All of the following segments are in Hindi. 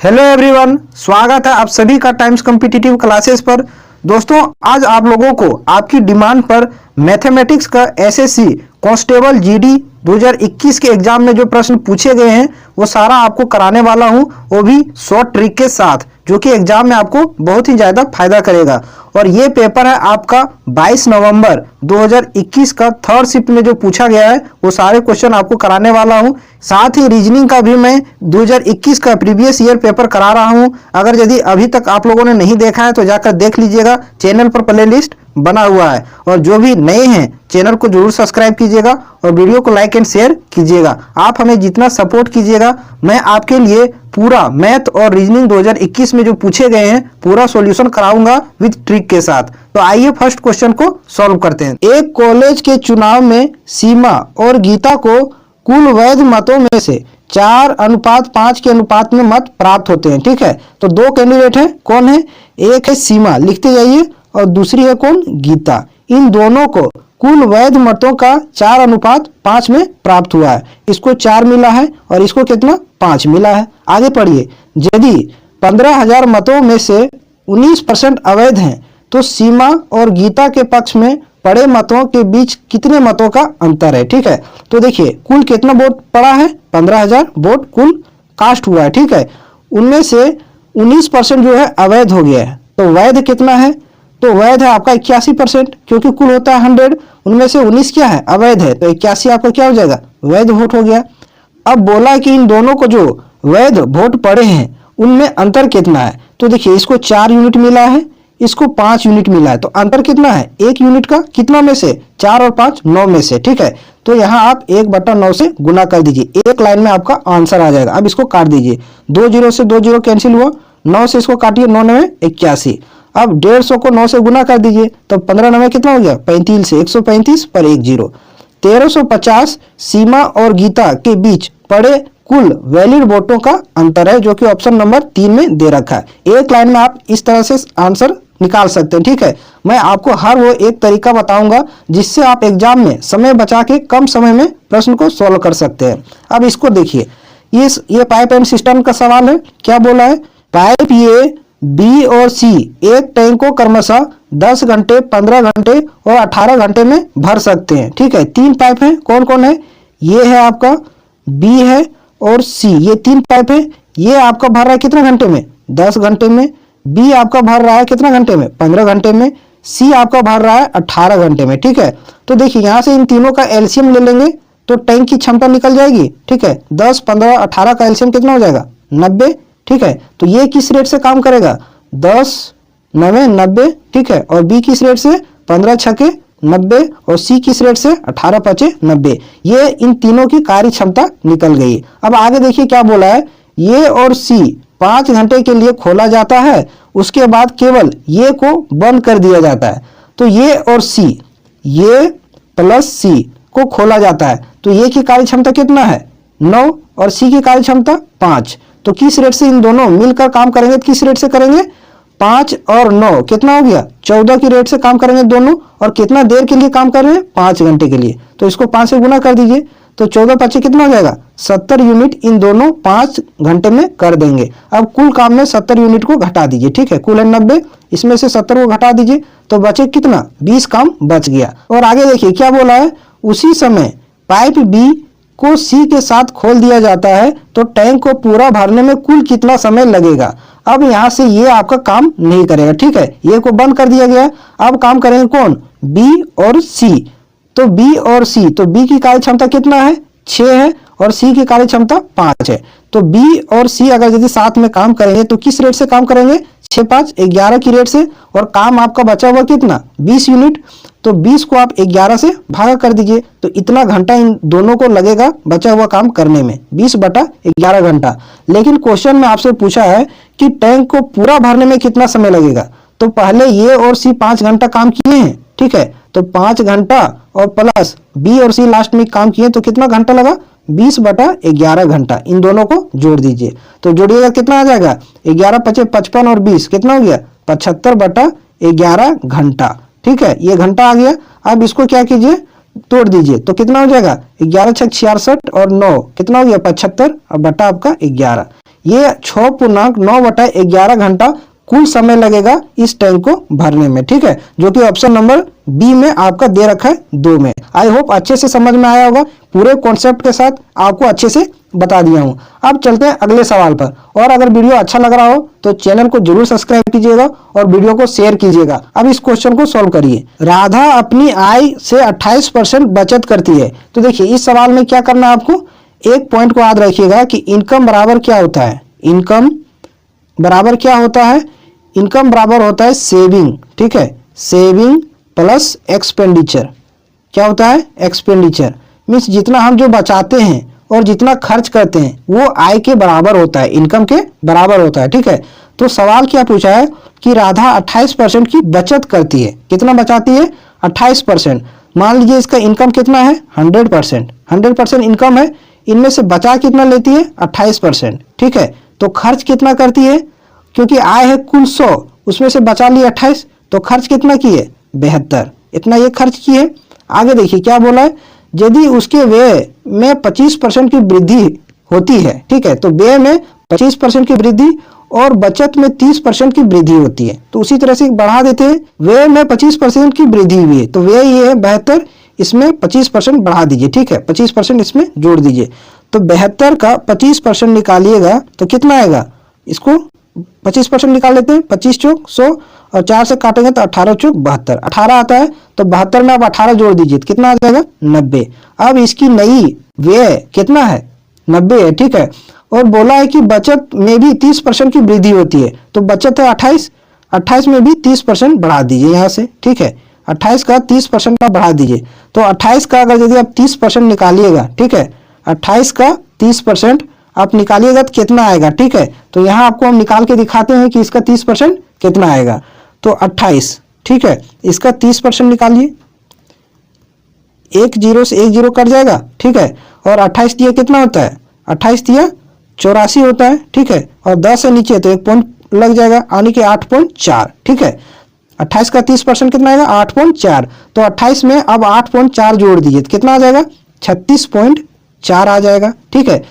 हेलो एवरीवन, स्वागत है आप सभी का टाइम्स कॉम्पिटिटिव क्लासेस पर। दोस्तों, आज आप लोगों को आपकी डिमांड पर मैथमेटिक्स का एसएससी कांस्टेबल जीडी 2021 के एग्जाम में जो प्रश्न पूछे गए हैं वो सारा आपको कराने वाला हूं, वो भी शॉर्ट ट्रिक के साथ, जो कि एग्जाम में आपको बहुत ही ज़्यादा फायदा करेगा। और ये पेपर है आपका 22 नवंबर 2021 का थर्ड शिफ्ट में जो पूछा गया है वो सारे क्वेश्चन आपको कराने वाला हूं। साथ ही रीजनिंग का भी मैं 2021 का प्रीवियस ईयर पेपर करा रहा हूं। अगर यदि अभी तक आप लोगों ने नहीं देखा है तो जाकर देख लीजिएगा, चैनल पर प्लेलिस्ट बना हुआ है। और जो भी नए हैं चैनल को जरूर सब्सक्राइब कीजिएगा और वीडियो को लाइक एंड शेयर कीजिएगा। आप हमें जितना सपोर्ट कीजिएगा मैं आपके लिए पूरा मैथ और रीजनिंग 2021 में जो पूछे गए हैं पूरा सॉल्यूशन कराऊंगा विद ट्रिक के साथ। तो आइए फर्स्ट क्वेश्चन को सॉल्व करते हैं। एक कॉलेज के चुनाव में सीमा और गीता को कुल वैध मतों में से 4:5 के अनुपात में मत प्राप्त होते हैं। ठीक है, तो दो कैंडिडेट हैं, कौन है? एक है सीमा, लिखते जाइए, और दूसरी है कौन? गीता। इन दोनों को कुल वैध मतों का 4:5 में प्राप्त हुआ है। इसको 4 मिला है और इसको कितना? 5 मिला है। आगे पढ़िए। यदि 15,000 मतों में से 19% अवैध हैं तो सीमा और गीता के पक्ष में पड़े मतों के बीच कितने मतों का अंतर है? ठीक है, तो देखिए कुल कितना वोट पड़ा है? 15,000 वोट कुल कास्ट हुआ है। ठीक है, उनमें से 19% जो है अवैध हो गया है। तो वैध कितना है? तो वैध है आपका 81%, क्योंकि कुल होता है 100, उनमें से 19 क्या है? अवैध है। तो 81 आपका क्या हो जाएगा? वैध वोट हो गया। अब बोला कि इन दोनों को जो वैध वोट पड़े हैं उनमें अंतर कितना है? तो देखिए इसको 4 यूनिट मिला है, इसको 5 यूनिट मिला है, तो अंतर कितना है? 1 यूनिट का। कितना में से? 4 और 5 9 में से। ठीक है, तो यहाँ आप 1/9 से गुना कर दीजिए, एक लाइन में आपका आंसर आ जाएगा। अब इसको काट दीजिए, 2 0 से 2 0 कैंसिल हुआ, 9 से इसको काटिए, 9 9 81। अब 150 को 9 से गुना कर दीजिए, तो 15 9 कितना हो गया? 35 से 135 पर 1 0। 1350 सीमा और गीता के बीच पड़े कुल वैलिड वोटों का अंतर है, जो कि ऑप्शन नंबर 3 में दे रखा है। एक लाइन में आप इस तरह से आंसर निकाल सकते हैं। ठीक है, मैं आपको हर वो एक तरीका बताऊंगा जिससे आप एग्जाम में समय बचा के कम समय में प्रश्न को सॉल्व कर सकते हैं। अब इसको देखिए, ये पाइप एंड सिस्टम का सवाल है। क्या बोला है? पाइप ए, बी और सी एक टैंक को क्रमशः 10 घंटे, 15 घंटे और 18 घंटे में भर सकते हैं। ठीक है, 3 पाइप हैं, कौन कौन है? ये है आपका बी है और सी, ये 3 पाइप है। ये आपका भर रहा है कितने घंटे में? 10 घंटे में। बी आपका भर रहा है कितने घंटे में? 15 घंटे में। सी आपका भर रहा है 18 घंटे में। ठीक है, तो देखिए यहाँ से इन तीनों का एलसीएम ले लेंगे तो टैंक की क्षमता निकल जाएगी। ठीक है, 10 15 18 का एलसीएम कितना हो जाएगा? 90। ठीक है, तो ये किस रेट से काम करेगा? 10 9 90। ठीक है, और बी किस रेट से? 15 6 90, और सी किस रेट से? 18 5 90। ये इन तीनों की कार्य क्षमता निकल गई। अब आगे देखिए क्या बोला है। ये और सी 5 घंटे के लिए खोला जाता है, उसके बाद केवल ये को बंद कर दिया जाता है। तो ये और सी, ये प्लस सी को खोला जाता है, तो ये की कार्य क्षमता कितना है? 9, और सी की कार्य क्षमता 5। तो किस रेट से इन दोनों मिलकर काम करेंगे? किस रेट से करेंगे? 5 और 9 कितना हो गया? 14 की रेट से काम करेंगे दोनों। और कितना देर के लिए काम कर रहे हैं? 5 घंटे के लिए। तो इसको 5 से गुना कर दीजिए, तो 14 5 कितना हो जाएगा? 70 यूनिट इन दोनों 5 घंटे में कर देंगे। अब कुल काम में 70 यूनिट को घटा दीजिए। ठीक है, कुल है 90, इसमें से 70 को घटा दीजिए तो बचे कितना? 20 काम बच गया। और आगे देखिए क्या बोला है। उसी समय पाइप बी को सी के साथ खोल दिया जाता है तो टैंक को पूरा भरने में कुल कितना समय लगेगा? अब यहाँ से ये आपका काम नहीं करेगा। ठीक है, ये को बंद कर दिया गया। अब काम करेंगे कौन? बी और सी। तो बी और सी, तो बी की कार्य क्षमता कितना है? 6 है, और सी की कार्य क्षमता 5 है। तो बी और सी अगर यदि साथ में काम करेंगे तो किस रेट से काम करेंगे? 6 5 11 की रेट से। और काम आपका बचा हुआ कितना? 20 यूनिट। तो 20 को आप 11 से भागा कर दीजिए, तो इतना घंटा इन दोनों को लगेगा बचा हुआ काम करने में, 20/11 घंटा। लेकिन क्वेश्चन में आपसे पूछा है कि टैंक को पूरा भरने में कितना समय लगेगा। तो पहले ये और सी 5 घंटा काम किए हैं। ठीक है, तो 5 घंटा और प्लस बी और सी लास्ट में काम किए, तो कितना घंटा लगा? 20/11 घंटा। इन दोनों को जोड़ दीजिए, तो जोड़िएगा कितना आ जाएगा? 11 5 55 और 20 कितना हो गया? 75/11 घंटा। ठीक है, ये घंटा आ गया। अब इसको क्या कीजिए? तोड़ दीजिए, तो कितना हो जाएगा? 11 6 66 और 9 कितना हो गया? 75 और बटा आपका 11। ये 6.9/11 घंटा कुल समय लगेगा इस टैंक को भरने में, ठीक है, जो कि ऑप्शन नंबर बी में आपका दे रखा है 2 में। आई होप अच्छे से समझ में आया होगा, पूरे कॉन्सेप्ट के साथ आपको अच्छे से बता दिया हूं। अब चलते हैं अगले सवाल पर। और अगर वीडियो अच्छा लग रहा हो तो चैनल को जरूर सब्सक्राइब कीजिएगा और वीडियो को शेयर कीजिएगा। अब इस क्वेश्चन को सॉल्व करिए। राधा अपनी आय से 28% बचत करती है। तो देखिए इस सवाल में क्या करना है आपको, एक पॉइंट को याद रखिएगा कि इनकम बराबर क्या होता है, इनकम बराबर क्या होता है, इनकम बराबर होता है सेविंग, ठीक है, सेविंग प्लस एक्सपेंडिचर। क्या होता है, एक्सपेंडिचर मीन्स जितना हम जो बचाते हैं और जितना खर्च करते हैं वो आय के बराबर होता है, इनकम के बराबर होता है, ठीक है। तो सवाल क्या पूछा है कि राधा 28% की बचत करती है। कितना बचाती है, 28%। मान लीजिए इसका इनकम कितना है, 100% इनकम है, इनमें से बचा कितना लेती है, 28%, ठीक है। तो खर्च कितना करती है, क्योंकि आय है कुल 100, उसमें से बचा ली 28, तो खर्च कितना की है, 72, इतना ये खर्च की है। आगे देखिए क्या बोला है, यदि उसके व्यय में 25% की वृद्धि होती है, ठीक है, तो व्यय में 25% की वृद्धि और बचत में 30% की वृद्धि होती है। तो उसी तरह से बढ़ा देते हैं, व्यय में 25% की वृद्धि हुई है, तो व्यय ये है 72, इसमें 25% बढ़ा दीजिए, ठीक है, 25% इसमें जोड़ दीजिए। तो 72 का 25% निकालिएगा तो कितना आएगा, इसको 25% निकाल लेते हैं, 25 चौक 100 और 4 से काटेंगे तो 18 चौक 72, 18 आता है, तो 72 में आप 18 जोड़ दीजिए तो कितना आ जाएगा, 90। अब इसकी नई व्यय कितना है, 90 है, ठीक है। और बोला है कि बचत में भी 30% की वृद्धि होती है, तो बचत है 28, 28 में भी 30% बढ़ा दीजिए यहाँ से, ठीक है, 28 का 30% का बढ़ा दीजिए। तो 28 का अगर यदि आप 30% निकालिएगा, ठीक है, 28 का 30% आप निकालिएगा तो कितना आएगा, ठीक है। तो यहाँ आपको हम निकाल के दिखाते हैं कि इसका 30% कितना आएगा। तो 28, ठीक है, इसका 30% निकालिए, एक जीरो से एक जीरो कट जाएगा, ठीक है, और 28 दिया कितना होता है, 28 दिया 84 होता है, ठीक है, और 10 से नीचे तो एक पॉइंट लग जाएगा, यानी कि 8.4, ठीक है। 28 का 30% कितना आएगा, 8.4। तो 28 में अब 8.4 जोड़ दीजिए तो कितना आ जाएगा, 36.4 आ जाएगा, ठीक है।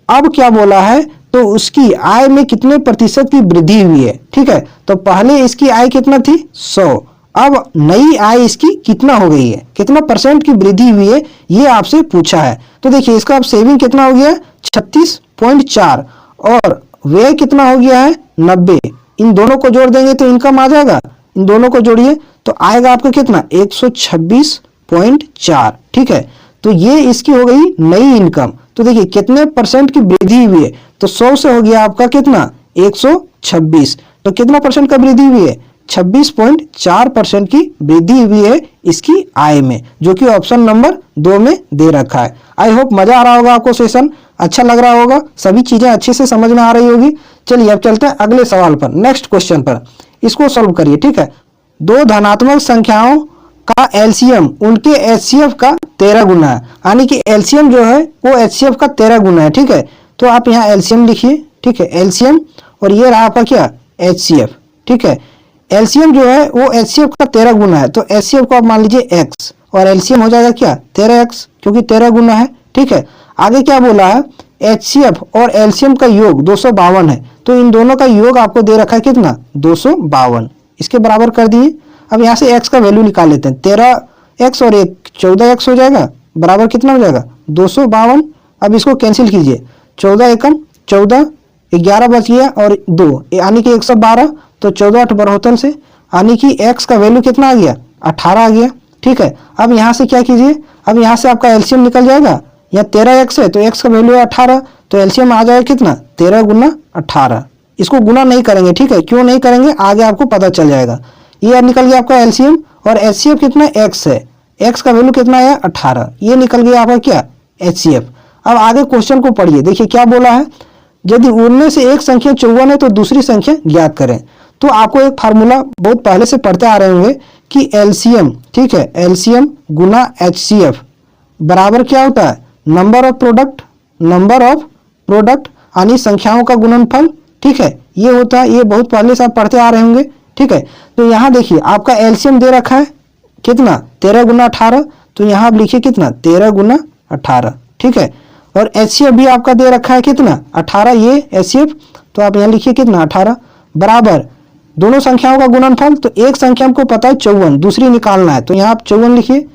अब क्या बोला है, तो उसकी आय में कितने प्रतिशत की वृद्धि हुई है, ठीक है। तो पहले इसकी आय कितना थी, 100, अब नई आय इसकी कितना हो गई है, कितना परसेंट की वृद्धि हुई है, ये आपसे पूछा है। तो देखिए इसका अब सेविंग कितना हो गया, 36.4, और व्यय कितना हो गया है, 90। इन दोनों को जोड़ देंगे तो इनकम आ जाएगा, इन दोनों को जोड़िए तो आएगा आपका कितना, 126.4, ठीक है। तो ये इसकी हो गई नई इनकम। तो देखिए कितने परसेंट की वृद्धि हुई है, तो 100 से हो गया आपका कितना, 126, तो कितना परसेंट का वृद्धि हुई है, 26.4% की वृद्धि हुई है इसकी आय में, जो कि ऑप्शन नंबर 2 में दे रखा है। आई होप मजा आ रहा होगा आपको, सेशन अच्छा लग रहा होगा, सभी चीजें अच्छे से समझ में आ रही होगी। चलिए अब चलते हैं अगले सवाल पर, नेक्स्ट क्वेश्चन पर, इसको सॉल्व करिए, ठीक है। दो धनात्मक संख्याओं का एलसीएम उनके एचसीएफ का 13 गुना है, यानी कि एलसीएम जो है वो एचसीएफ का 13 गुना है, ठीक है। तो आप यहाँ एलसीएम लिखिए, ठीक है, एलसीएम, और ये रहा आपका क्या, एचसीएफ, ठीक है। एलसीएम जो है वो एचसीएफ का 13 गुना है, तो एचसीएफ को आप मान लीजिए एक्स, और एलसीएम हो जाएगा क्या, 13x, क्योंकि 13 गुना है, ठीक है। आगे क्या बोला है, एचसीएफ और एलसीएम का योग 252 है, तो इन दोनों का योग आपको दे रखा है कितना, 252, इसके बराबर कर दिए। अब यहाँ से x का वैल्यू निकाल लेते हैं, 13x और 1 14x हो जाएगा, बराबर कितना हो जाएगा, 252। अब इसको कैंसिल कीजिए, 14 एकम 14, 11 बच गया और 2, यानी कि 112, तो 14 8 72 से, यानी कि x का वैल्यू कितना आ गया, 18 आ गया, ठीक है। अब यहाँ से क्या कीजिए, अब यहाँ से आपका एलसीएम निकल जाएगा, यहाँ 13x है तो x का वैल्यू है 18, तो एलसीएम आ जाएगा कितना, 13 गुना 18। इसको गुना नहीं करेंगे, ठीक है, क्यों नहीं करेंगे आगे आपको पता चल जाएगा। ये निकल गया आपका एलसीएम, और एचसीएफ कितना, x है, x का वैल्यू कितना है, 18, ये निकल गया आपका क्या, एचसीएफ। अब आगे क्वेश्चन को पढ़िए, देखिए क्या बोला है, यदि उनमें से एक संख्या 54 है तो दूसरी संख्या ज्ञात करें। तो आपको एक फार्मूला बहुत पहले से पढ़ते आ रहे होंगे कि एलसीएम, ठीक है, एलसीएम गुना एचसीएफ बराबर क्या होता है, नंबर ऑफ प्रोडक्ट यानी संख्याओं का गुणनफल, ठीक है, ये होता है, ये बहुत पहले से आप पढ़ते आ रहे होंगे, ठीक है। तो यहाँ देखिए आपका एलसीएम दे रखा है कितना, 13 गुना 18, तो यहाँ आप लिखिए कितना, 13 गुना 18, ठीक है। और HCF भी आपका दे रखा है कितना 18, ये HCF, तो आप यहाँ लिखिए कितना 18 बराबर दोनों संख्याओं का गुणनफल। तो एक संख्या हमको पता है 54, दूसरी निकालना है, तो यहाँ आप 54 लिखिए।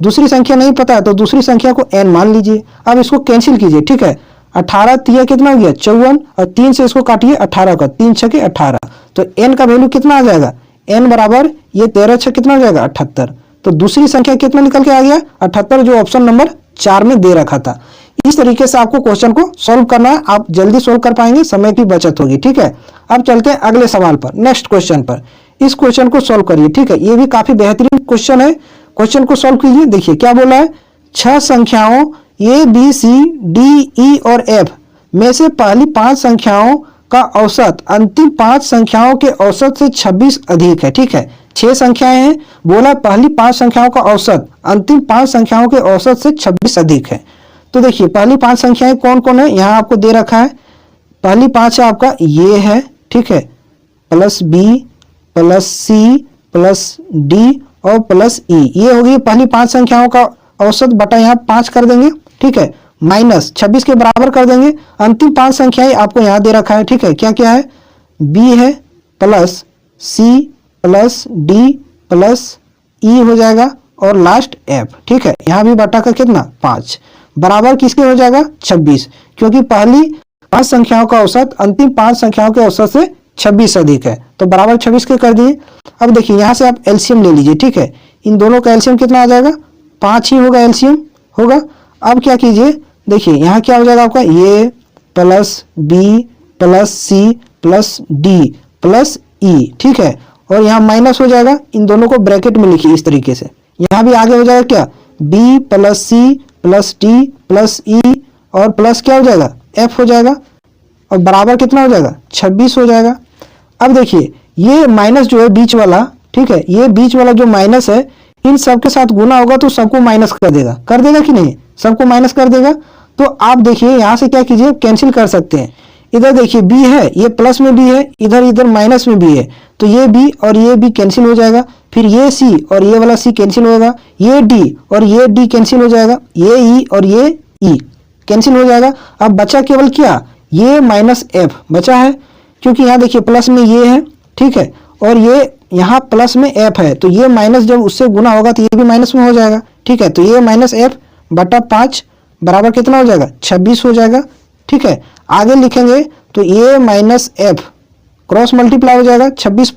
दूसरी संख्या नहीं पता है तो दूसरी संख्या को n मान लीजिए। अब इसको कैंसिल कीजिए, ठीक है। 18 तिया कितना हो गया 54, और 3 से इसको काटिए 18 का, 3 छके 18, तो n का वैल्यू कितना आ जाएगा, n बराबर ये 13 छः कितना हो जाएगा 78। तो दूसरी संख्या कितना निकल के आ गया 78, जो ऑप्शन नंबर 4 में दे रखा था। इस तरीके से आपको क्वेश्चन को सॉल्व करना है, आप जल्दी सॉल्व कर पाएंगे, समय की बचत होगी, ठीक है। अब चलते हैं अगले सवाल पर, नेक्स्ट क्वेश्चन पर। इस क्वेश्चन को सॉल्व करिए, ठीक है। ये भी काफी बेहतरीन क्वेश्चन है, क्वेश्चन को सॉल्व कीजिए। देखिए क्या बोला है, 6 संख्याओं A B C D E और F में से पहली 5 संख्याओं का औसत अंतिम 5 संख्याओं के औसत से 26 अधिक है, ठीक है। 6 संख्याएं हैं, बोला पहली 5 संख्याओं का औसत अंतिम 5 संख्याओं के औसत से 26 अधिक है। तो देखिए पहली 5 संख्याएं कौन कौन है, यहाँ आपको दे रखा है। पहली 5 है आपका ये है, ठीक है, plus B plus C plus D और प्लस E, ये होगी पहली 5 संख्याओं का औसत बटा यहाँ 5 कर देंगे, ठीक है, माइनस 26 के बराबर कर देंगे। अंतिम 5 संख्याएं आपको यहाँ दे रखा है, ठीक है। क्या क्या है, B है plus C plus D plus E हो जाएगा और लास्ट F, ठीक है। यहाँ भी बटा का कितना 5 बराबर किसके हो जाएगा 26, क्योंकि पहली 5 संख्याओं का औसत अंतिम 5 संख्याओं के औसत से 26 अधिक है, तो बराबर 26 के कर दिए। अब देखिए यहाँ से आप एलसीएम ले लीजिए, ठीक है। इन दोनों का एलसीएम कितना आ जाएगा 5 ही होगा, एलसीएम होगा। अब क्या कीजिए, देखिए यहाँ क्या हो जाएगा आपका, ये plus B plus C plus D plus E, ठीक है, और यहाँ माइनस हो जाएगा। इन दोनों को ब्रैकेट में लिखिए इस तरीके से। यहाँ भी आगे हो जाएगा क्या, B plus C plus D plus E और प्लस क्या हो जाएगा F हो जाएगा, और बराबर कितना हो जाएगा 26 हो जाएगा। अब देखिए ये माइनस जो है बीच वाला, ठीक है, ये बीच वाला जो माइनस है इन सब के साथ गुना होगा तो सबको माइनस कर देगा कि नहीं, सबको माइनस कर देगा। तो आप देखिए यहाँ से क्या कीजिए, कैंसिल कर सकते हैं। इधर देखिए B है, ये प्लस में B है, इधर इधर माइनस में B है, तो ये B और ये B कैंसिल हो जाएगा। फिर ये C और ये वाला C कैंसिल होगा, ये D और ये D कैंसिल हो जाएगा, ये E और ये E कैंसिल हो जाएगा। अब बचा केवल क्या, ये माइनस F बचा है, क्योंकि यहाँ देखिए प्लस में ये है, ठीक है, और ये यहाँ प्लस में F है, तो ये माइनस जब उससे गुना होगा तो ये भी माइनस में हो जाएगा, ठीक है। तो ये माइनस F बटा 5 बराबर कितना हो जाएगा 26 हो जाएगा, ठीक है। आगे लिखेंगे तो ये माइनस F क्रॉस मल्टीप्लाई हो जाएगा, 26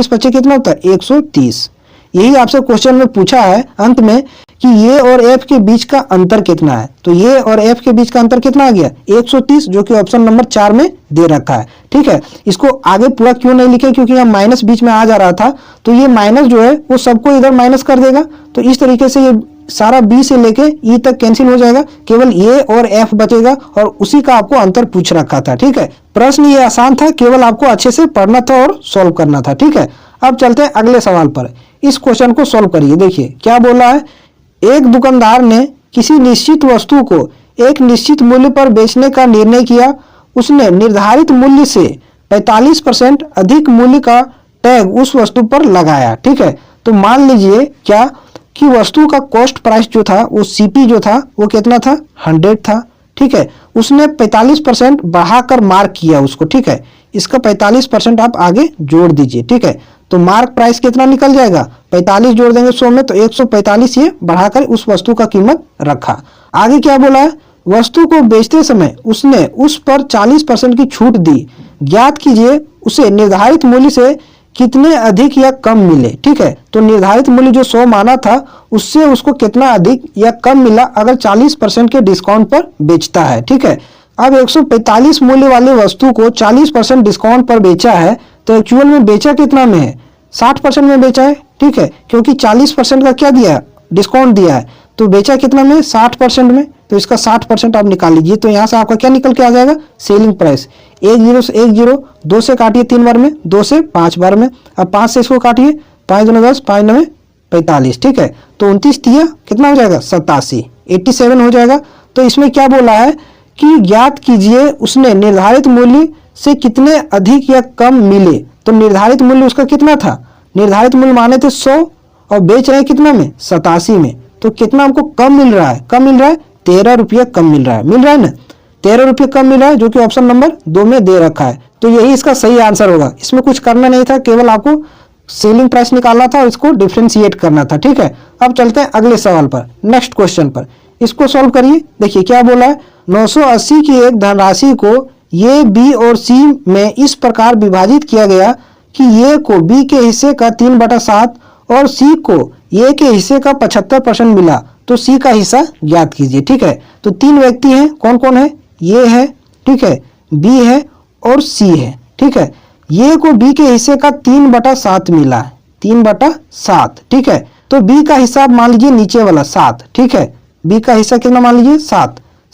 पचे कितना होता है 130। यही आपसे क्वेश्चन में पूछा है अंत में कि ये और F के बीच का अंतर कितना है, तो ये और F के बीच का अंतर कितना आ गया 130, जो कि ऑप्शन नंबर 4 में दे रखा है, ठीक है। इसको आगे पूरा क्यों नहीं लिखे, क्योंकि यहाँ माइनस बीच में आ जा रहा था, तो ये माइनस जो है वो सबको इधर माइनस कर देगा। तो इस तरीके से ये सारा B से लेके E तक कैंसिल हो जाएगा, केवल ये और F बचेगा, और उसी का आपको अंतर पूछ रखा था, ठीक है। प्रश्न ये आसान था, केवल आपको अच्छे से पढ़ना था और सॉल्व करना था, ठीक है। अब चलते हैं अगले सवाल पर। इस क्वेश्चन को सॉल्व करिए। देखिए क्या बोला है, एक दुकानदार ने किसी निश्चित वस्तु को एक निश्चित मूल्य पर बेचने का निर्णय किया। उसने निर्धारित मूल्य से 45% अधिक मूल्य का टैग उस वस्तु पर लगाया, ठीक है। तो मान लीजिए क्या कि वस्तु का कॉस्ट प्राइस जो था, वो CP जो था वो कितना था 100 था, ठीक है। उसने 45% बढ़ाकर मार्क किया उसको, ठीक है। इसका 45% आप आगे जोड़ दीजिए, ठीक है। तो मार्क प्राइस कितना निकल जाएगा, 45 जोड़ देंगे 100 में तो 145 ये बढ़ाकर उस वस्तु का कीमत रखा। आगे क्या बोला है, वस्तु को बेचते समय उसने उस पर 40% की छूट दी। ज्ञात कीजिए उसे निर्धारित मूल्य से कितने अधिक या कम मिले, ठीक है। तो निर्धारित मूल्य जो 100 माना था उससे उसको कितना अधिक या कम मिला अगर 40% के डिस्काउंट पर बेचता है, ठीक है। अब 145 मूल्य वाले वस्तु को 40% डिस्काउंट पर बेचा है, तो एक्चुअल में बेचा कितना में है 60% में बेचा है, ठीक है, क्योंकि 40% का क्या दिया है डिस्काउंट दिया है, तो बेचा कितना में 60% में, तो इसका 60% आप निकाल लीजिए। तो यहाँ से आपका क्या निकल के आ जाएगा सेलिंग प्राइस। 10 से 10, 2 से काटिए 3 बार में, 2 से 5 बार में, अब 5 से इसको काटिए, 5 दूनी 10, 5 9 45, ठीक है। तो 29 तिया कितना हो जाएगा 87, 87 हो जाएगा। तो इसमें क्या बोला है कि ज्ञात कीजिए उसने निर्धारित मूल्य से कितने अधिक या कम मिले। तो निर्धारित मूल्य उसका कितना था, निर्धारित मूल्य माने थे 100 और बेच रहे हैं कितना में 87 में, तो कितना हमको कम मिल रहा है, कम मिल रहा है 13 रुपये कम मिल रहा है ना, 13 रुपये कम मिल रहा है, जो कि ऑप्शन नंबर 2 में दे रखा है। तो यही इसका सही आंसर होगा। इसमें कुछ करना नहीं था, केवल आपको सेलिंग प्राइस निकालना था और इसको डिफ्रेंशिएट करना था। ठीक है, अब चलते हैं अगले सवाल पर, नेक्स्ट क्वेश्चन पर। इसको सॉल्व करिए। देखिए क्या बोला है, 980 की एक धनराशि को ए, बी और सी में इस प्रकार विभाजित किया गया कि ए को बी के हिस्से का 3/7 और सी को ए के हिस्से का 75% मिला, तो सी का हिस्सा ज्ञात कीजिए। ठीक है, तो 3 व्यक्ति हैं, कौन कौन है, ए है, ठीक है, बी है और सी है। ठीक है, ए को बी के हिस्से का 3/7 मिला है, 3/7। ठीक है, तो बी का हिस्सा मान लीजिए नीचे वाला 7। ठीक है, बी का हिस्सा कितना मान लीजिए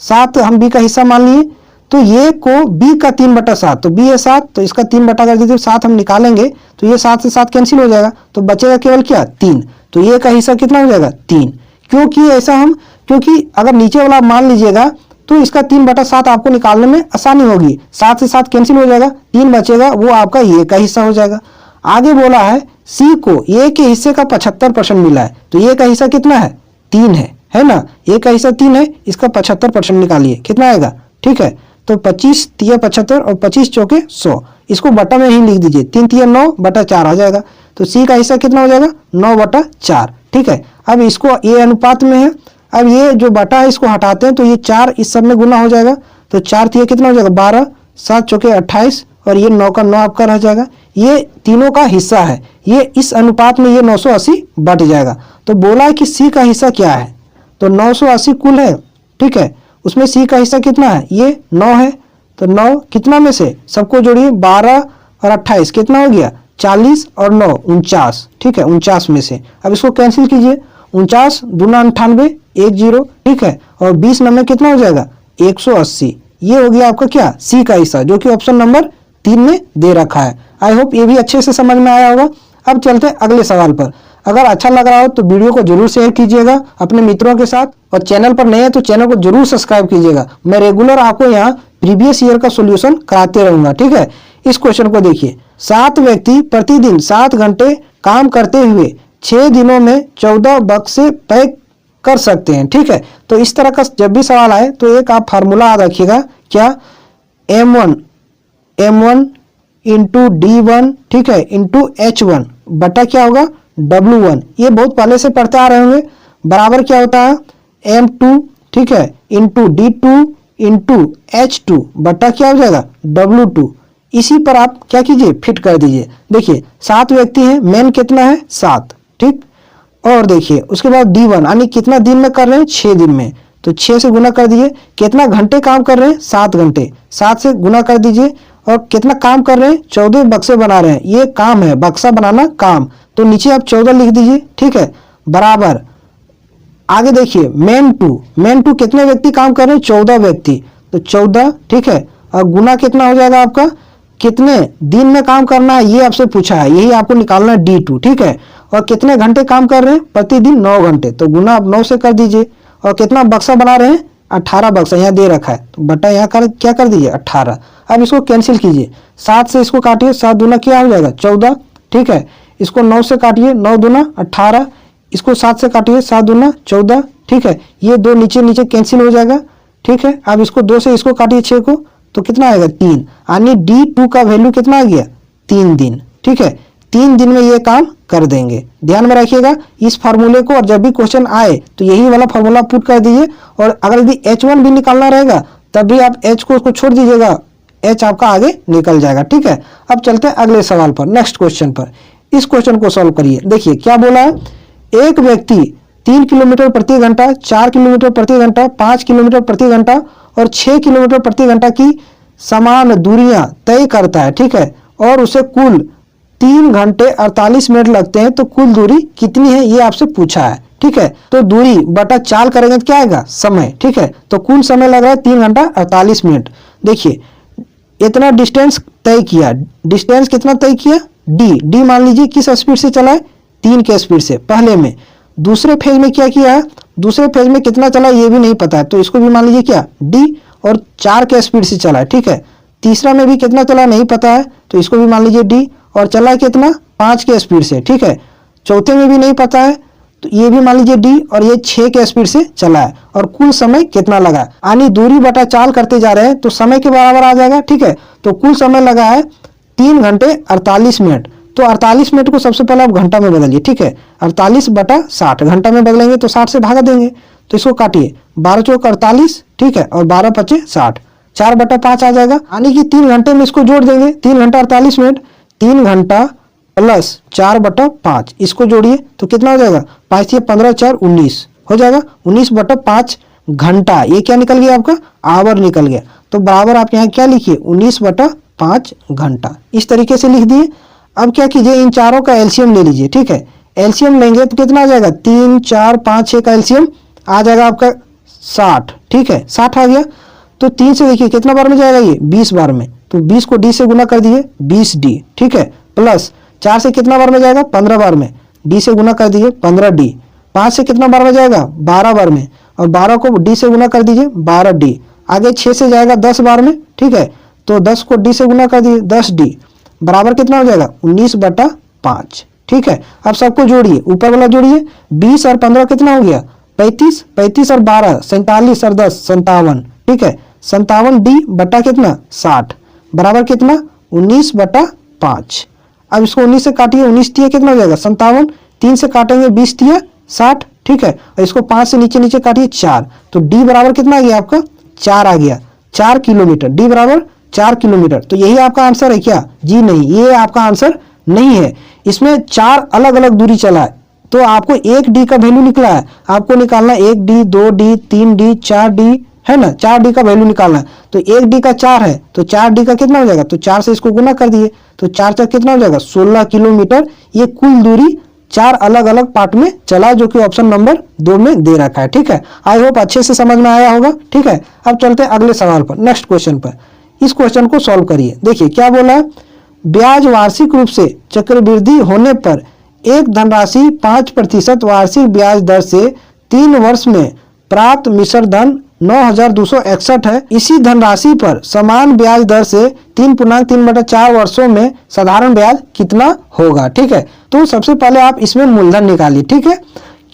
7 हम बी का हिस्सा मान लिए। तो ये को बी का 3/7, तो बी है 7, तो इसका 3 बटा कर दीजिए, 7 हम निकालेंगे तो ये 7 से 7 कैंसिल हो जाएगा, तो बचेगा केवल क्या 3। तो ये का हिस्सा कितना हो जाएगा 3। क्योंकि ऐसा हम, क्योंकि अगर नीचे वाला मान लीजिएगा तो इसका 3/7 आपको निकालने में आसानी होगी, 7 से 7 कैंसिल हो जाएगा, 3 बचेगा, वो आपका ये का हिस्सा हो जाएगा। आगे बोला है सी को ए के हिस्से का 75% मिला है, तो ये का हिस्सा कितना है 3 है ना, ए का हिस्सा 3 है, इसका 75% निकालिए, कितना आएगा। ठीक है, तो 25 तिया 75 और 25 चौके 100, इसको बटा में ही लिख दीजिए, 3 तिया 9/4 आ जाएगा। तो सी का हिस्सा कितना हो जाएगा 9/4। ठीक है, अब इसको ये अनुपात में है, अब ये जो बटा है इसको हटाते हैं तो ये 4 इस सब में गुना हो जाएगा, तो 4 तिया कितना हो जाएगा 12, 7 चौके 28 और ये 9 का 9 आपका रह जाएगा। ये तीनों का हिस्सा है, ये इस अनुपात में ये 980 बट जाएगा। तो बोला है कि सी का हिस्सा क्या है, तो 980 कुल है। ठीक है, उसमें सी का हिस्सा कितना है, ये 9 है, तो 9 कितना में से सबको जोड़िए, 12 और 28 कितना हो गया 40 और 9 49। ठीक है, 49 में से अब इसको कैंसिल कीजिए, 49 दूना 98 10। ठीक है, और 20 नंबर कितना हो जाएगा 180। ये हो गया आपका क्या सी का हिस्सा, जो कि ऑप्शन नंबर 3 में दे रखा है। आई होप ये भी अच्छे से समझ में आया होगा। अब चलते हैं अगले सवाल पर। अगर अच्छा लग रहा हो तो वीडियो को जरूर शेयर कीजिएगा अपने मित्रों के साथ, और चैनल पर नए हैं तो चैनल को जरूर सब्सक्राइब कीजिएगा। मैं रेगुलर आपको यहाँ प्रीवियस ईयर का सॉल्यूशन कराते रहूंगा। ठीक है, इस क्वेश्चन को देखिए, 7 व्यक्ति प्रतिदिन 7 घंटे काम करते हुए 6 दिनों में 14 बक्से पैक कर सकते हैं। ठीक है, तो इस तरह का जब भी सवाल आए तो एक आप फार्मूला याद रखिएगा, क्या m1 इंटू D1, ठीक है, इंटू H1 बटा क्या होगा W1। ये बहुत पहले से पढ़ते आ रहे होंगे। बराबर क्या होता है M2, ठीक है, इंटू D2 इंटू H2 बटा क्या हो जाएगा W2। इसी पर आप क्या कीजिए फिट कर दीजिए। देखिए 7 व्यक्ति हैं, मेन कितना है 7। ठीक, और देखिए उसके बाद D1 यानी कितना दिन में कर रहे हैं 6 दिन में, तो 6 से गुना कर दीजिए। कितना घंटे काम कर रहे हैं 7 घंटे, 7 से गुना कर दीजिए। और कितना काम कर रहे हैं 14 बक्से बना रहे हैं, ये काम है बक्सा बनाना काम, तो नीचे आप 14 लिख दीजिए। ठीक है, बराबर आगे देखिए मेन टू कितने व्यक्ति काम कर रहे हैं 14 व्यक्ति, तो 14। ठीक है, और गुना कितना हो जाएगा आपका, कितने दिन में काम करना है ये आपसे पूछा है, यही आपको निकालना है D2। ठीक है, और कितने घंटे काम कर रहे हैं प्रतिदिन 9 घंटे, तो गुना आप 9 से कर दीजिए। और कितना बक्सा बना रहे हैं 18 बक्सा यहाँ दे रखा है, तो बटा यहाँ क्या कर दीजिए 18। अब इसको कैंसिल कीजिए, 7 से इसको काटिए, 7 दूना क्या हो जाएगा 14। ठीक है, इसको 9 से काटिए, 9 दूना 18, इसको 7 से काटिए, 7 दूना 14। ठीक है, ये 2 नीचे नीचे कैंसिल हो जाएगा। ठीक है, अब इसको 2 से इसको काटिए 6 को, तो कितना आएगा 3, यानी D2 का वैल्यू कितना आ गया 3 दिन। ठीक है, 3 दिन में ये काम कर देंगे। ध्यान में रखिएगा इस फार्मूले को, और जब भी क्वेश्चन आए तो यही वाला फार्मूला पुट कर दीजिए। और अगर यदि H1 भी निकालना रहेगा तब भी आप H को उसको छोड़ दीजिएगा, H आपका आगे निकल जाएगा। ठीक है, अब चलते हैं अगले सवाल पर, नेक्स्ट क्वेश्चन पर। इस क्वेश्चन को सॉल्व करिए। देखिए क्या बोला है, एक व्यक्ति 3 किलोमीटर प्रति घंटा, 4 किलोमीटर प्रति घंटा, 5 किलोमीटर प्रति घंटा और 6 किलोमीटर प्रति घंटा की समान दूरियां तय करता है। ठीक है, और उसे कुल 3 घंटे 48 मिनट लगते हैं, तो कुल दूरी कितनी है ये आपसे पूछा है। ठीक है, तो दूरी बटा चाल करेंगे तो क्या आएगा समय। ठीक है, तो कुल समय लग रहा है 3 घंटा 48 मिनट। देखिए इतना डिस्टेंस तय किया, डिस्टेंस कितना तय किया डी मान लीजिए किस स्पीड से चला है 3 के स्पीड से पहले में। दूसरे फेज में क्या किया है, दूसरे फेज में कितना चला ये भी नहीं पता है, तो इसको भी मान लीजिए क्या डी, और 4 के स्पीड से चला है। ठीक है, तीसरा में भी कितना चला नहीं पता है, तो इसको भी मान लीजिए डी, और चला कितना 5 के स्पीड से। ठीक है, चौथे में भी नहीं पता है, तो ये भी मान लीजिए डी, और ये 6 के स्पीड से चला है, और कुल समय कितना लगा है, यानी दूरी बटा चाल करते जा रहे हैं तो समय के बराबर आ जाएगा। ठीक है, तो कुल समय लगा है 3 घंटे 48 मिनट। तो 48 मिनट को सबसे पहले आप घंटा में बदलिए। ठीक है, 48 बटा 60 घंटा में बदलेंगे तो 60 से भागा देंगे, तो इसको काटिए, 12 चौक 48, ठीक है, और 12 पचे 60, 4 बटा 5 आ जाएगा, यानी कि 3 घंटे में इसको जोड़ देंगे, 3 घंटा 48 मिनट, 3 घंटा प्लस 4 बटा 5, इसको जोड़िए तो कितना हो जाएगा, 5 से 15 4 19 हो जाएगा, 19 बटा 5 घंटा। ये क्या निकल गया आपका, आवर निकल गया। तो बराबर आप यहाँ क्या लिखिए, 19 बटा 5 घंटा, इस तरीके से लिख दिए। अब क्या कीजिए, इन चारों का एलसीएम ले लीजिए। ठीक है, एलसीएम लेंगे तो कितना आ जाएगा, 3 4 5 6 का एलसीएम आ जाएगा आपका 60। ठीक है, 60 आ गया, तो 3 से देखिए कितना बार में जाएगा, ये 20 बार में, तो 20 को डी से गुना कर दिए, 20 डी। ठीक है, प्लस 4 से कितना बार में जाएगा, 15 बार में, डी से गुना कर दीजिए 15 डी। 5 से कितना बार में जाएगा, 12 बार में, और 12 को डी से गुना कर दीजिए 12 डी। आगे 6 से जाएगा 10 बार में। ठीक है, तो 10 को डी से गुना कर दीजिए 10 डी, बराबर कितना हो जाएगा, 19 बटा 5। ठीक है, अब सबको जोड़िए, ऊपर वाला जोड़िए, 20 और 15 कितना हो गया, 35, 35 और 12 47 और 10 57। ठीक है, 57 डी बटा कितना 60, बराबर कितना 19 बटा 5। अब इसको 19 से काटिए, 19 तिया कितना हो जाएगा 57, 3 से काटेंगे 20 तिया 60। ठीक है, और इसको 5 से नीचे नीचे काटिए 4, तो डी बराबर कितना आ गया आपका 4 आ गया, 4 किलोमीटर, डी बराबर 4 किलोमीटर। तो यही आपका आंसर है क्या, जी नहीं, ये आपका आंसर नहीं है। इसमें 4 अलग अलग दूरी चला है, तो आपको 1 डी का वैल्यू निकला है, आपको निकालना 1 डी 2 डी 3 डी 4 डी है ना, 4 डी का वैल्यू निकालना है। तो 1 डी का 4 है, तो 4 डी का कितना हो जाएगा, तो 4 से इसको गुना कर दिए, तो 4 तक कितना हो जाएगा 16 किलोमीटर। ये कुल दूरी 4 अलग अलग पार्ट में चला, जो कि ऑप्शन नंबर 2 में दे रखा है। ठीक है, आई होप अच्छे से समझ में आया होगा। ठीक है, अब चलते हैं अगले सवाल पर, नेक्स्ट क्वेश्चन पर। इस क्वेश्चन को सॉल्व करिए। देखिए क्या बोला है, ब्याज वार्षिक रूप से चक्रवृद्धि होने पर एक धनराशि 5% वार्षिक ब्याज दर से 3 वर्ष में प्राप्त मिश्र धन 9261 है। इसी धनराशि पर समान ब्याज दर से 3.3/4 वर्षों में साधारण ब्याज कितना होगा। ठीक है, तो सबसे पहले आप इसमें मूलधन निकालिए। ठीक है,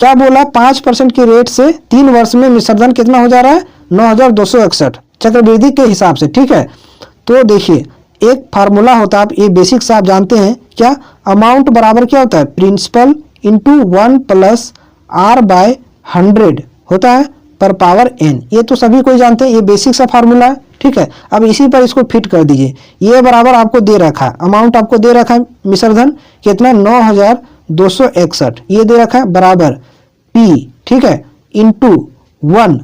क्या बोला, 5% के रेट से 3 वर्ष में मिश्र धन कितना हो जा रहा है, 9261 चक्रवृद्धि के हिसाब से। ठीक है, तो देखिए एक फार्मूला होता है, आप ये बेसिक से आप जानते हैं क्या, अमाउंट बराबर क्या होता है, principal into 1 plus R by 100 होता है पर पावर n। ये तो सभी कोई जानते हैं, ये बेसिक सा फार्मूला है। ठीक है, अब इसी पर इसको फिट कर दीजिए। ये बराबर आपको दे रखा है, अमाउंट आपको दे रखा है मिश्र धन कितना 9261 ये दे रखा है, बराबर p। ठीक है, इंटू 1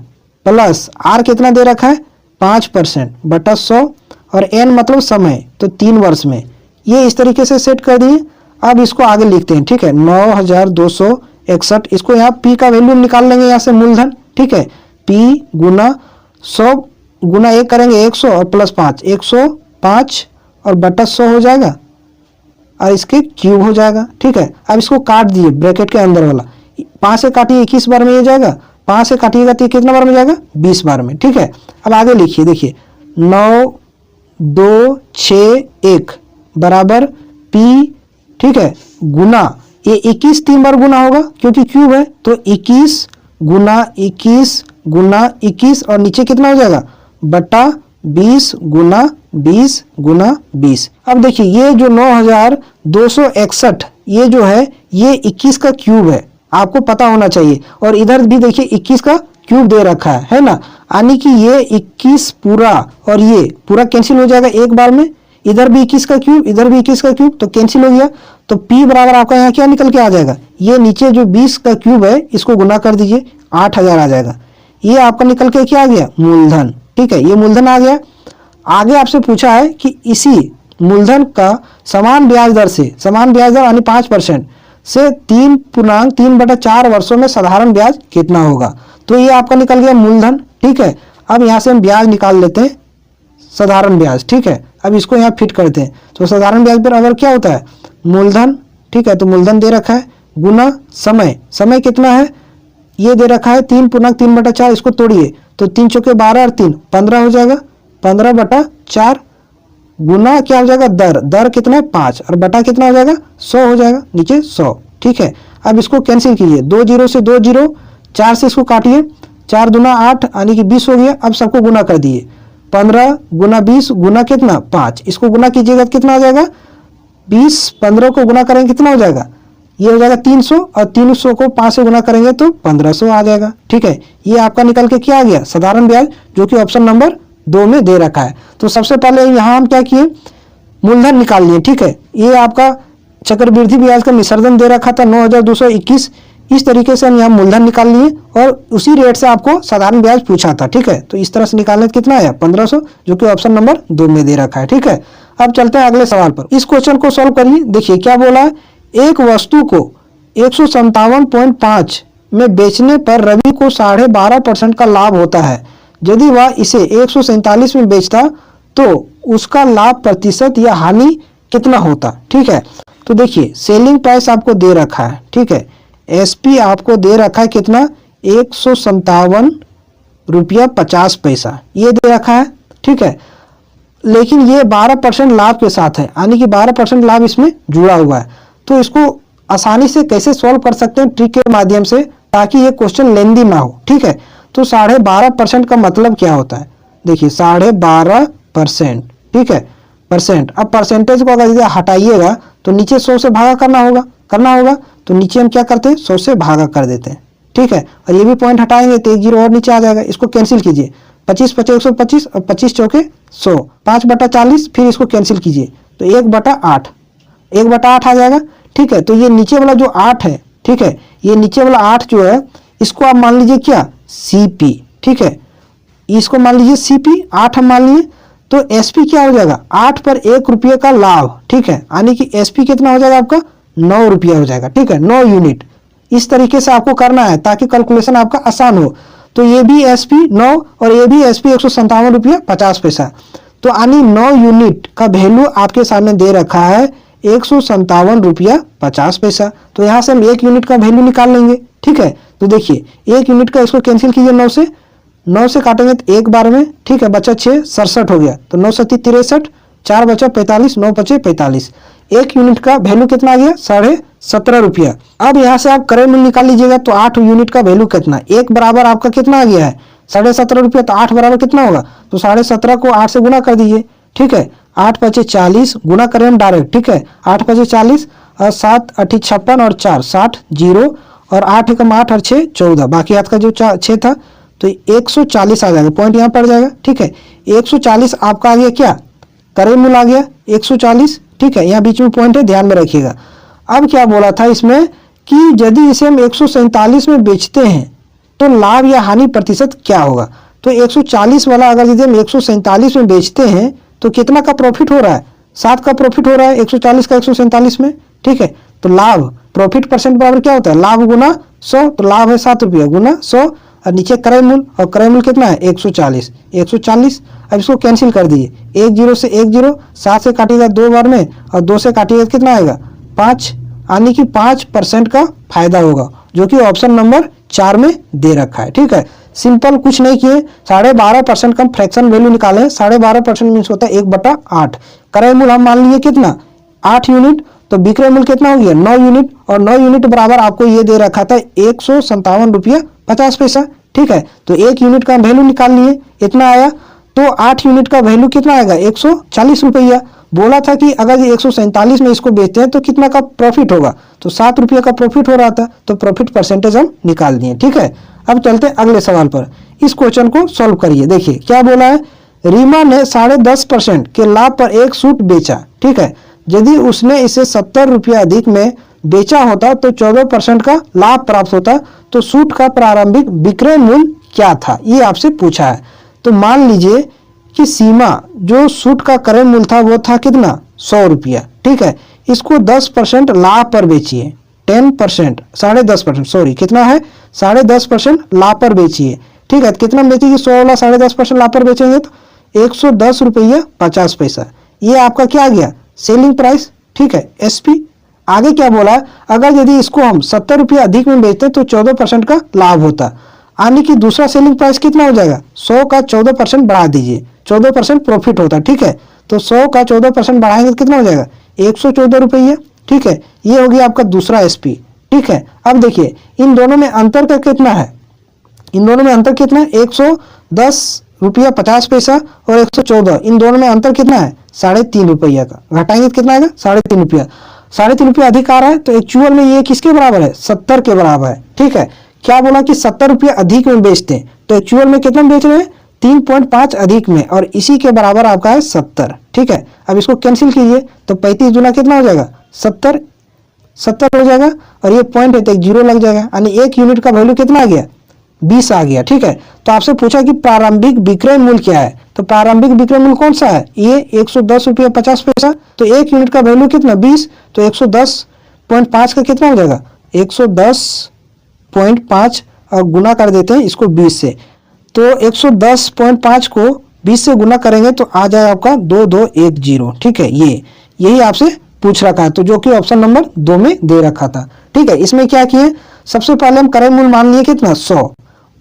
प्लस r कितना दे रखा है 5% बटा 100, और n मतलब समय, तो 3 वर्ष में। ये इस तरीके से सेट कर दिए। अब इसको आगे लिखते हैं। ठीक है, 9261, इसको यहाँ p का वैल्यू निकाल लेंगे यहाँ से, मूलधन। ठीक है, p गुना 100 गुना 1 करेंगे 100 और प्लस 5 105 और बटा 100 हो जाएगा, और इसके क्यूब हो जाएगा। ठीक है, अब इसको काट दिए ब्रैकेट के अंदर वाला, 5 से काटिए 21 बार में ये जाएगा, 5 से काटिएगा तो कितना बार में जाएगा 20 बार में। ठीक है, अब आगे लिखिए, देखिए 9 2 6 1 बराबर p। ठीक है, गुना ये 21 3 बार गुना होगा क्योंकि क्यूब है, तो 21 गुना 21 गुना 21 और नीचे कितना हो जाएगा बटा 20 गुना 20 गुना 20। अब देखिए ये जो 9261 ये जो है ये 21 का क्यूब है, आपको पता होना चाहिए। और इधर भी देखिए 21 का क्यूब दे रखा है ना, यानी कि ये 21 पूरा और ये पूरा कैंसिल हो जाएगा एक बार में। इधर भी 21 का क्यूब, इधर भी 21 का क्यूब, तो कैंसिल हो गया। तो p बराबर आपका यहाँ क्या निकल के आ जाएगा, ये नीचे जो 20 का क्यूब है इसको गुना कर दीजिए 8000 आ जाएगा। ये आपका निकल के क्या आ गया, मूलधन। ठीक है, ये मूलधन आ गया। आगे आपसे पूछा है कि इसी मूलधन का समान ब्याज दर से, समान ब्याज दर यानी 5% से 3.3/4 वर्षों में साधारण ब्याज कितना होगा। तो ये आपका निकल गया मूलधन। ठीक है, अब यहाँ से हम ब्याज निकाल लेते हैं, साधारण ब्याज। ठीक है, अब इसको यहाँ फिट करते हैं, तो साधारण ब्याज पर अगर क्या होता है मूलधन। ठीक है, तो मूलधन दे रखा है गुना समय, समय कितना है ये दे रखा है 3.3/4, इसको तोड़िए तो 3 चौके 12 और 3 15 हो जाएगा, 15/4 गुना क्या हो जाएगा दर, दर कितना है 5 और बटा कितना हो जाएगा 100 हो जाएगा, नीचे 100। ठीक है, अब इसको कैंसिल कीजिए, 2 जीरो से 2 जीरो, 4 से इसको काटिए, 4 दूना 8 यानी कि 20 हो गया। अब सबको गुना कर दिए, 15 गुना 20 गुना कितना 5, इसको गुना कीजिएगा तो कितना आ जाएगा 20, 15 को गुना करेंगे कितना हो जाएगा, ये हो जाएगा 300 और 300 को 5 से गुना करेंगे तो 1500 आ जाएगा। ठीक है, ये आपका निकल के क्या आ गया, साधारण ब्याज, जो कि ऑप्शन नंबर 2 में दे रखा है। तो सबसे पहले यहाँ हम क्या किए, मूलधन निकाल लिए। ठीक है, ये आपका चक्रवृद्धि ब्याज का विसर्जन दे रखा था 9221, इस तरीके से हम यहाँ मूलधन निकाल लिए और उसी रेट से आपको साधारण ब्याज पूछा था। ठीक है, तो इस तरह से निकालने तो कितना आया 1500, जो कि ऑप्शन नंबर 2 में दे रखा है। ठीक है, अब चलते हैं अगले सवाल पर। इस क्वेश्चन को सॉल्व करिए। देखिए क्या बोला है, एक वस्तु को 157.5 में बेचने पर रवि को 12.5% का लाभ होता है। यदि वह इसे 147 में बेचता तो उसका लाभ प्रतिशत या हानि कितना होता। ठीक है, तो देखिए सेलिंग प्राइस आपको दे रखा है। ठीक है, एसपी आपको दे रखा है कितना 157 रुपया 50 पैसा ये दे रखा है। ठीक है, लेकिन ये 12% लाभ के साथ है, यानी कि 12% लाभ इसमें जुड़ा हुआ है। तो इसको आसानी से कैसे सॉल्व कर सकते हैं, ट्रिक के माध्यम से, ताकि ये क्वेश्चन लेंदी ना हो। ठीक है, तो 12.5% का मतलब क्या होता है, देखिए 12.5%। ठीक है, परसेंट। अब परसेंटेज को अगर हटाइएगा तो नीचे 100 से भागा करना होगा तो नीचे हम क्या करते हैं 100 से भागा कर देते हैं। ठीक है, और ये भी पॉइंट हटाएंगे तो 1 जीरो और नीचे आ जाएगा। इसको कैंसिल कीजिए, 25 25 125 और 25 चौके 100, 5/40, फिर इसको कैंसिल कीजिए तो 1/8, 1/8 आ जाएगा। ठीक है, तो ये नीचे वाला जो 8 है, ठीक है, ये नीचे वाला 8 जो है इसको आप मान लीजिए क्या सीपी। ठीक है, इसको मान लीजिए सीपी 8 हम मान लिए, तो एसपी क्या हो जाएगा 8 पर 1 रुपये का लाभ। ठीक है, यानी कि एसपी कितना हो जाएगा आपका 9 रुपया हो जाएगा। ठीक है, 9 यूनिट। इस तरीके से आपको करना है ताकि कैलकुलेशन आपका आसान हो। तो ये भी एसपी 9 और ये भी एसपी 157 रुपया 50 पैसा। तो यानी 9 यूनिट का वैल्यू आपके सामने दे रखा है 157 रुपया 50 पैसा। तो यहाँ से हम 1 यूनिट का वैल्यू निकाल लेंगे। ठीक है, तो देखिए 1 यूनिट का इसको कैंसिल कीजिए, 9 से काटेंगे तो 1 बार में। ठीक है, बचा 6, 67 हो गया, तो 9 7 63, 4 बचा 45, 9 बचे 45। 1 यूनिट का वैल्यू कितना आ गया 17.5 रुपया। अब यहाँ से आप क्रय मूल्य निकाल लीजिएगा तो 8 यूनिट का वैल्यू कितना, 1 बराबर आपका कितना आ गया है 17.5 रुपया, तो 8 बराबर कितना होगा, तो 17.5 को 8 से गुना कर दीजिए। ठीक है, 8 5 40 गुना करें हम डायरेक्ट। ठीक है, 8 5 40 और 7 8 56 और 4 60 जीरो और 8 एकम 8 और 6 14, बाकी हाथ का जो 6 था तो 140 आ जाएगा, पॉइंट यहाँ पड़ जाएगा। ठीक है, 140 आपका आ गया क्या क्रय मूल्य आ गया 140। ठीक है, यहाँ बीच में पॉइंट है, ध्यान में रखिएगा। अब क्या बोला था इसमें कि यदि इसे हम 147 में बेचते हैं तो लाभ या हानि प्रतिशत क्या होगा। तो 140 वाला अगर यदि हम 147 में बेचते हैं तो कितना का प्रॉफिट हो रहा है, 7 का प्रॉफिट हो रहा है 140 का 147 में। ठीक है, तो लाभ प्रॉफिट परसेंट बराबर क्या होता है, लाभ गुना 100, तो लाभ है 7 रुपया गुना 100 और नीचे क्रय मूल्य, और क्रय मूल्य कितना है 140। अब इसको कैंसिल कर दिए, 1 जीरो से 1 जीरो, 7 से काटिएगा 2 बार में और 2 से काटिएगा कितना आएगा 5, यानी कि 5% का फायदा होगा, जो कि ऑप्शन नंबर 4 में दे रखा है। ठीक है, सिंपल कुछ नहीं किए, 12.5% का फ्रैक्शन वैल्यू निकाले। 12.5% मीन्स होता है 1/8। क्रय मूल्य हम मान लिए कितना 8 यूनिट, तो विक्रय मूल्य कितना हो गया 9 यूनिट, और 9 यूनिट बराबर आपको ये दे रखा था 157 रुपया 50 पैसा। ठीक है, तो 1 यूनिट का वैल्यू निकाल लिए, इतना आया। तो 8 यूनिट का वैल्यू कितना आएगा 140 रुपया। बोला था कि अगर 147 में इसको बेचते हैं तो कितना का प्रॉफिट होगा, तो 7 रुपये का प्रॉफिट हो रहा था, तो प्रॉफिट परसेंटेज हम निकाल दिए। ठीक है, अब चलते हैं अगले सवाल पर। इस क्वेश्चन को सॉल्व करिए। देखिए क्या बोला है, रीमा ने 10.5% के लाभ पर एक सूट बेचा। ठीक है, यदि उसने इसे 70 रुपया अधिक में बेचा होता तो 14% का लाभ प्राप्त होता, तो सूट का प्रारंभिक विक्रय मूल्य क्या था, ये आपसे पूछा है। तो मान लीजिए कि सीमा जो सूट का क्रय मूल्य था वो था कितना 100 रुपया। ठीक है, इसको 10% लाभ पर बेचिए, 10% 10.5%, सॉरी कितना है 10.5% लाभ पर बेचिए। ठीक है, कितना बेचेगी 100 वाला 10.5% लाभ पर बेचेंगे तो 110 रुपया 50 पैसा, ये आपका क्या आ गया सेलिंग प्राइस। ठीक है, एसपी। आगे क्या बोला, अगर यदि इसको हम 70 रुपया अधिक में बेचते तो 14% का लाभ होता, यानी कि दूसरा सेलिंग प्राइस कितना हो जाएगा 100 का 14% बढ़ा दीजिए, 14% प्रॉफिट होता। ठीक है, तो 100 का 14% बढ़ाएंगे तो कितना हो जाएगा 114 रुपया। ठीक है, ये हो गया आपका दूसरा एसपी। ठीक है। अब देखिए इन दोनों में अंतर का कितना है, इन दोनों में अंतर कितना है, 110 रुपया 50 पैसा और 114, इन दोनों में अंतर कितना है, 3.5 रुपया का। घटाएंगे तो कितना आएगा, 3.5 रुपया। 3.5 रुपया अधिक आ रहा है तो एक्चुअल में ये किसके बराबर है, 70 के बराबर है। ठीक है, क्या बोला कि 70 रुपया अधिक में बेचते हैं, तो एक्चुअल में कितना बेच रहे हैं, 3.5 अधिक में, और इसी के बराबर आपका है 70। ठीक है, अब इसको कैंसिल कीजिए तो 35 दूना कितना हो जाएगा, 70 हो जाएगा, और ये पॉइंट है तो एक जीरो लग जाएगा, यानी एक यूनिट का वैल्यू कितना आ गया, 20 आ गया। ठीक है, तो आपसे पूछा कि प्रारंभिक विक्रय मूल्य क्या है, तो प्रारंभिक विक्रय मूल्य कौन सा है, ये 110 रुपया 50 पैसा, तो एक यूनिट का वैल्यू कितना 20, तो 110.5 का कितना हो जाएगा, 110.5 और गुना कर देते हैं इसको 20 से, तो 110.5 को 20 से गुना करेंगे तो आ जाएगा आपका 2210। ठीक है, ये यही आपसे पूछ रखा है, तो जो कि ऑप्शन नंबर 2 में दे रखा था। ठीक है, इसमें क्या किए, सबसे पहले हम क्रय मूल्य मान लिए कितना 100,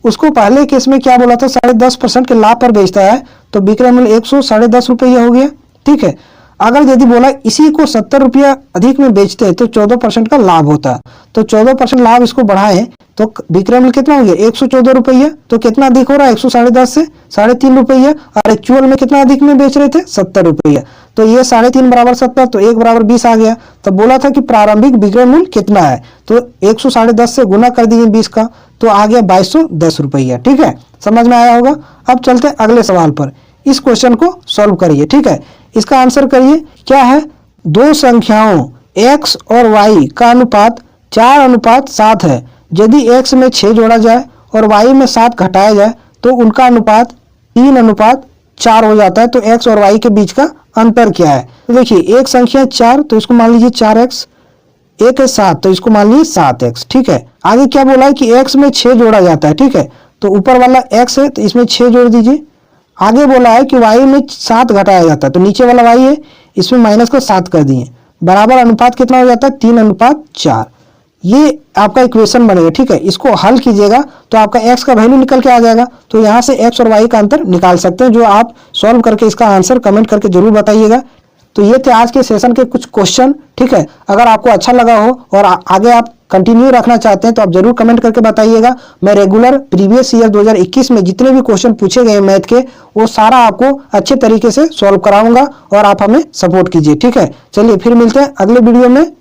उसको पहले केस में क्या बोला था 10.5% के लाभ पर बेचता है, तो विक्रय मूल्य 110 रुपया हो गया। ठीक है, अगर यदि बोला इसी को 70 रुपया अधिक में बेचते हैं तो 14% का लाभ होता है, तो 14% लाभ इसको बढ़ाएं तो विक्रय मूल्य कितना हो गया 114 रुपया, तो कितना अधिक हो रहा है 110 से 3.5 रुपया, और एक्चुअल में कितना अधिक में बेच रहे थे 70 रुपया, तो ये 3.5 बराबर 70, तो 1 बराबर 20 आ गया। तो बोला था कि प्रारंभिक विक्रय मूल्य कितना है, तो 110 से गुना कर दिए 20 का, तो आ गया 2210 रुपया। ठीक है, समझ में आया होगा। अब चलते हैं अगले सवाल पर, इस क्वेश्चन को सॉल्व करिए। ठीक है, इसका आंसर करिए, क्या है, दो संख्याओं x और y का अनुपात 4:7 है, यदि x में 6 जोड़ा जाए और y में 7 घटाया जाए तो उनका अनुपात 3:4 हो जाता है, तो x और y के बीच का अंतर क्या है। तो देखिए एक संख्या 4 तो इसको मान लीजिए 4x, एक है 7 तो इसको मान लीजिए 7x। ठीक है, आगे क्या बोला है कि x में 6 जोड़ा जाता है। ठीक है, तो ऊपर वाला x है तो इसमें 6 जोड़ दीजिए। आगे बोला है कि y में 7 घटाया जाता है, तो नीचे वाला y है इसमें माइनस का 7 कर दिए, बराबर अनुपात कितना हो जाता है 3:4। ये आपका इक्वेशन बनेगा। ठीक है, इसको हल कीजिएगा तो आपका x का वैल्यू निकल के आ जाएगा, तो यहाँ से x और y का अंतर निकाल सकते हैं, जो आप सॉल्व करके इसका आंसर कमेंट करके जरूर बताइएगा। तो ये थे आज के सेशन के कुछ क्वेश्चन। ठीक है, अगर आपको अच्छा लगा हो और आगे आप कंटिन्यू रखना चाहते हैं तो आप जरूर कमेंट करके बताइएगा। मैं रेगुलर प्रीवियस ईयर 2021 में जितने भी क्वेश्चन पूछे गए मैथ के, वो सारा आपको अच्छे तरीके से सॉल्व कराऊंगा और आप हमें सपोर्ट कीजिए। ठीक है, चलिए फिर मिलते हैं अगले वीडियो में।